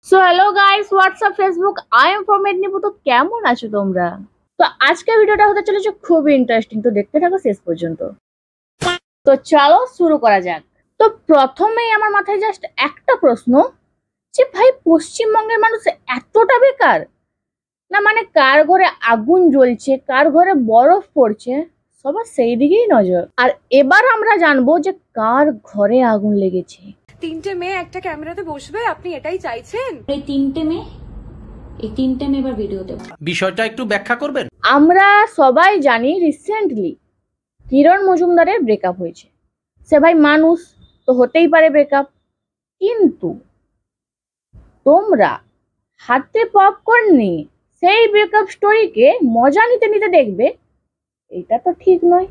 So hello guys, WhatsApp Facebook, I am from Medinipur. তো কেমন আছো তোমরা? তো আজকের ভিডিওটা হতে চলেছে খুবই ইন্টারেস্টিং, তো দেখতে থাকো শেষ পর্যন্ত। তো চলো শুরু করা যাক। তো প্রথমেই আমার মাথায় জাস্ট একটা প্রশ্ন, যে ভাই পশ্চিমবঙ্গের মানুষ এতটা বেকার না? মানে কার ঘরে আগুন জ্বলছে, কার ঘরে বরফ পড়ছে, সবার সেই দিকেই নজর। আর এবার আমরা জানবো যে কার ঘরে আগুন লেগেছে। তিনটে মেয়ে একটা ক্যামেরাতে বসবে, আপনি এটাই চাইছেন? এই তিনটে মেয়ে এবার ভিডিও দেব। বিষয়টা একটু ব্যাখ্যা করবেন? আমরা সবাই জানি রিসেন্টলি কিরণ মজুমদারের ব্রেকআপ হয়েছে। সে ভাই মানুষ, তো হতেই পারে ব্রেকআপ। কিন্তু তোমরা হাতে পপকর্ন নিয়ে সেই ব্রেকআপ স্টোরিকে মজা নিতে নিতে দেখবে, এটা তো ঠিক নয়।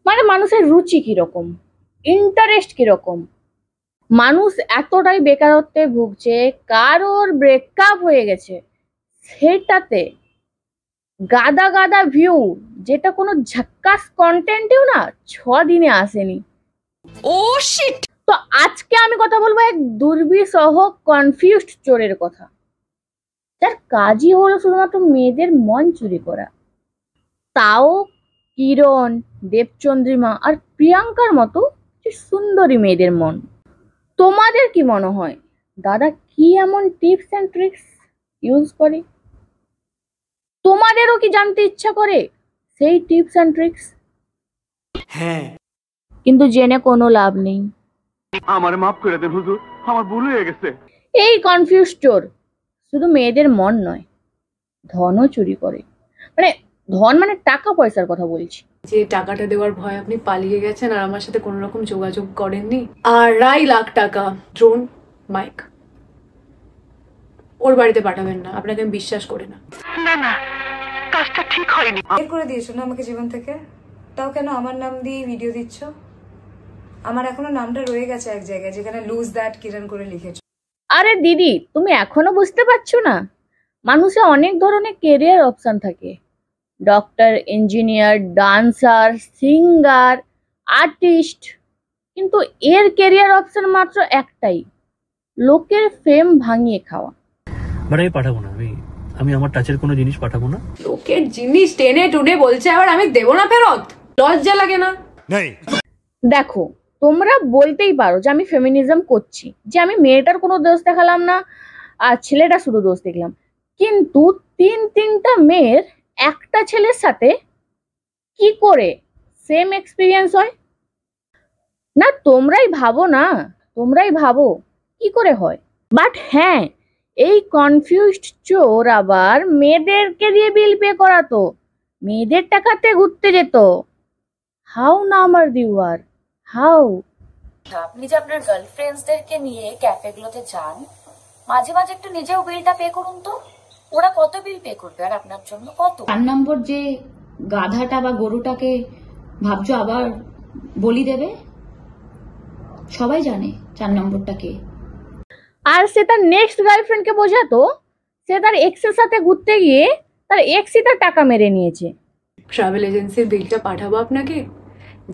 মানে মানুষের রুচি কিরকম, ইন্টারেস্ট কিরকম। মানুষ এতটাই বেকারত্বে ভুগছে, কারোর ব্রেকআপ হয়ে গেছে, সেটাতে গাদা গাদা ভিউ, যেটা কোনো ঝাক্কাস কন্টেন্টেও না 6 দিনে আসেনি। ও শিট! তো আজকে আমি কথা বলবো এক দুর্বিসহ কনফিউজড চোরের কথা, যার কাজই হলো শুধুমাত্র মেয়েদের মন চুরি করা। তাও কিরণ, দেবচন্দ্রিমা আর প্রিয়াঙ্কার মতো যে সুন্দরী মেয়েদের মন। তোমাদের কি মনে হয় দাদা কি এমন টিপস অ্যান্ড ট্রিক্স ইউজ করে? তোমাদেরও কি জানতে ইচ্ছা করে সেই টিপস অ্যান্ড ট্রিক্স? হ্যাঁ। কিন্তু জেনে কোনো লাভ নেই। আমার মাফ করে দেন হুজুর, আমার ভুল হয়ে গেছে। এই কনফিউজ চোর শুধু মেয়েদের মন নয়, ধনও চুরি করে। মানে ধন মানে টাকা পয়সার কথা বলছি। যে টাকাটা দেওয়ার ভয় আপনি পালিয়ে গেছেন আর আমার সাথে কোনো রকম যোগাযোগ করেননি। 2.5 লাখ টাকা ড্রোন মাইক ওর বাড়িতে পাঠাবেন না, আপনাকে আমি বিশ্বাস করি না। না, কাজটা ঠিক হয়নি। বের করে দিয়েছো না আমাকে জীবন থেকে, তাও কেন আমার নাম দিয়ে ভিডিও দিচ্ছ? আমার এখনো নামটা রয়ে গেছে এক জায়গায়, যেখানে লুজ দ্যাট কিরণ করে লিখেছো। আরে দিদি, তুমি এখনো বুঝতে পারছো না? মানুষের অনেক ধরনের কেরিয়ার অপশন থাকে। Doctor, engineer, dancer, singer, artist. কিন্তু এর কেরিয়ার অপশন মাত্র একটাই, লোকের ফেম ভাঙিয়ে খাওয়া। মানে আমি পাঠাবো না, আমি আমার টাচের কোনো জিনিস পাঠাবো না। লোকের জিনিস টেনে টুনে বলছে আবার আমি দেবো না ফেরত? লজ্জা লাগে না? দেখো, তোমরা বলতেই পারো যে আমি ফেমিনিজম করছি, যে আমি মেয়েটার কোনো দোষ দেখালাম না আর ছেলেটা শুধু দোষ দেখলাম। কিন্তু তিনটা মেয়ের একটা ছেলের সাথে কি করে সেম এক্সপিরিয়েন্স হয় না? তোমরাই ভাবো কি করে হয়। বাট হ্যাঁ, এই কনফিউজড চোর আবার মেয়েদেরকে দিয়ে বিল পে করাতো, মেয়েদের টাকাতে ঘুরতে যেত। হাউ না আমার দিওয়ার, হাউ? আপনি যে আপনার গার্লফ্রেন্ডসদেরকে নিয়ে ক্যাফেগুলোতে যান, মাঝে মাঝে একটু নিজেও বিলটা পে করুন তো। ওরা কত বিল পে করবে আর আপনার জন্য কত? 4 নম্বর যে গাধাটা বা গরুটাকে ভাবছো আবার বলি দেবে, সবাই জানে 4 নম্বরটাকে। আর সে তার নেক্সট গার্লফ্রেন্ডকে বোঝাতো সে তার এক্সের সাথে ঘুরতে গিয়ে তার এক্সই তার টাকা মেরে নিয়েছে। ট্রাভেল এজেন্সির বিলটা পাঠাবো আপনাকে,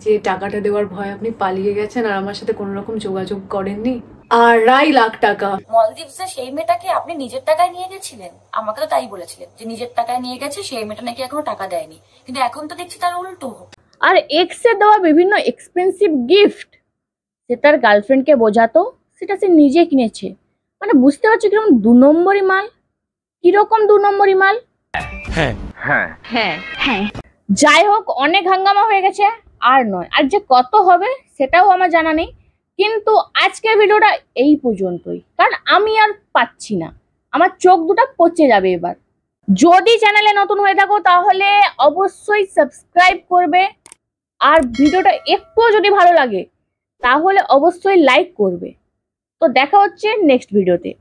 যে টাকাটা দেওয়ার ভয় আপনি পালিয়ে গেছেন আর আমার সাথে কোনো রকম যোগাযোগ করেননি। 2.5 লাখ টাকা। মলদ্বীপসে সেই মেয়েটাকে আপনি নিজের টাকায় নিয়ে গেছিলেন, আমাকে তো তাই বলেছিলেন যে নিজের টাকায় নিয়ে গেছে, সেই মেয়েটা নাকি এখনো টাকা দেয়নি, কিন্তু এখন তো দেখছি তার উল্টো। আর এক্সে দেওয়া বিভিন্ন এক্সপেন্সিভ গিফট সে তার গার্লফ্রেন্ডকে বোঝাতো সেটা সে নিজে কিনেছে। মানে বুঝতে পারছো কিরকম 2 নম্বরই মাল? কিরকম 2 নম্বরই মাল? হ্যাঁ হ্যাঁ, যাই হোক, অনেক হাঙ্গামা হয়ে গেছে, আর নয়। আর যে কত হবে সেটাও আমার জানা নেই। কিন্তু আজকের ভিডিওটা এই পর্যন্তই, কারণ আমি আর পাচ্ছি না, আমার চোখ দুটো পচে যাবে এবার। যদি চ্যানেলে নতুন হয়ে থাকো তাহলে অবশ্যই সাবস্ক্রাইব করবে, আর ভিডিওটা একটুও যদি ভালো লাগে তাহলে অবশ্যই লাইক করবে। তো দেখা হচ্ছে নেক্সট ভিডিওতে।